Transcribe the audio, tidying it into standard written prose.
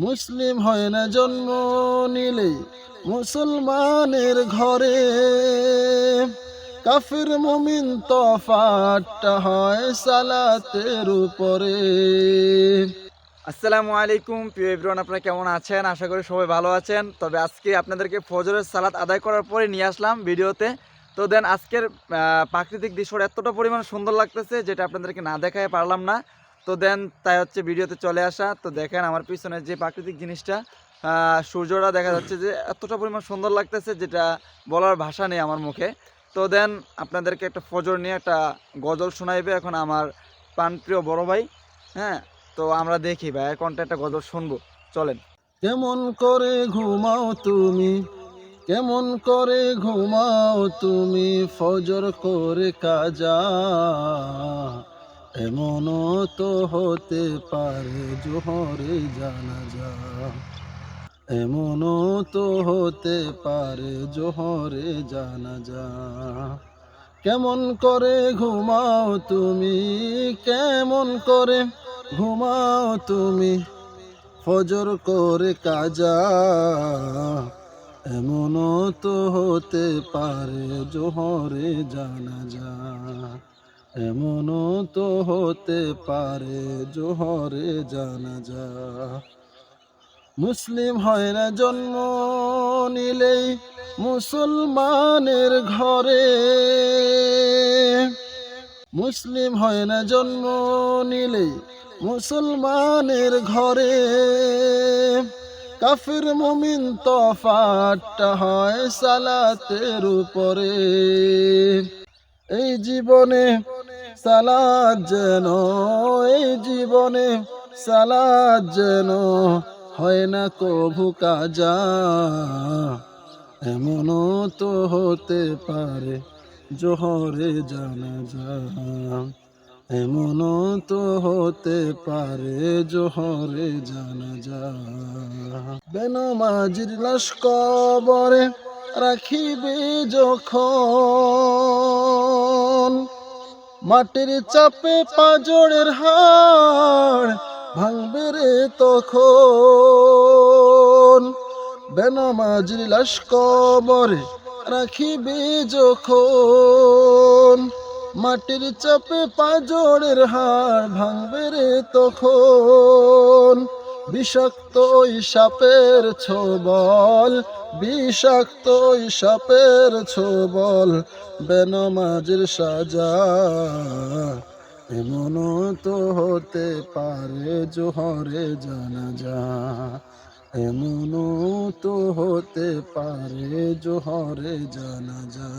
মুসলিম হয় না জন্ম নিলে মুসলমানের ঘরে, কাফির মুমিন তফাৎটা হয় সালাতের উপরে। আসসালামু আলাইকুম প্রিয় এভরিওয়ান, আপনারা কেমন আছেন? আশা করি সবাই ভালো আছেন। তবে আজকে আপনাদেরকে ফজরের সালাত আদায় করার পরে নিয়ে আসলাম ভিডিওতে। তো দেন আজকের প্রাকৃতিক দৃশ্যটা এতটা পরিমাণ সুন্দর লাগতেছে যেটা আপনাদেরকে না দেখায় পারলাম না। তো দেন তাই হচ্ছে ভিডিওতে চলে আসা। তো দেখেন আমার পিছনে যে প্রাকৃতিক জিনিসটা, সূর্যটা দেখা যাচ্ছে যে এতটা পরিমাণ সুন্দর লাগতেছে যেটা বলার ভাষা নেই আমার মুখে। তো দেন আপনাদেরকে একটা ফজর নিয়ে একটা গজল শোনাইবে এখন আমার প্রাণপ্রিয় বড় ভাই। হ্যাঁ, তো আমরা দেখি ভাইয়ের কণ্ঠে একটা গজল শুনবো, চলেন। কেমন করে ঘুমাও তুমি, কেমন করে ঘুমাও তুমি, ফজর করে কাজা। এমনও তো হতে পারে জোহরে জানাজা, এমনও তো হতে পারে জোহরে জানাজা। কেমন করে ঘুমাও তুমি, কেমন করে ঘুমাও তুমি, ফজর করে কাজা। এমনও তো হতে পারে জোহরে জানাজা, এমনও তো হতে পারে জোহরে জানাজা। মুসলিম হয় না জন্ম নিলেই মুসলমানের ঘরে, মুসলিম হয় না জন্ম নিলেই মুসলমানের ঘরে, কাফির মুমিন তফাৎটা হয় সালাতের উপরে। এই জীবনে সালাত যেন, এই জীবনে সালাত যেন হয় না কভু কাজা। এমনও তো হতে পারে জোহরে জানাজা, এমনও তো হতে পারে জোহরে জানাজা। বেনমাজির লাশ কবরে রাখিবে যখন, মাটির চাপে পাঁজরের হাড় ভাঙবে রে তখন। বেনমাজির লাশ কবরে রাখিবে যখন, মাটির চাপে পাঁজরের হাড় ভাঙবে রে তখন। বিষাক্ত ওই সাপের ছোবল, বিষাক্ত ওই সাপের ছোবল, বেনমাজির সাজা। এমনও তো হতে পারে জোহরে জানাজা, এমনও তো হতে পারে জোহরে জানাজা।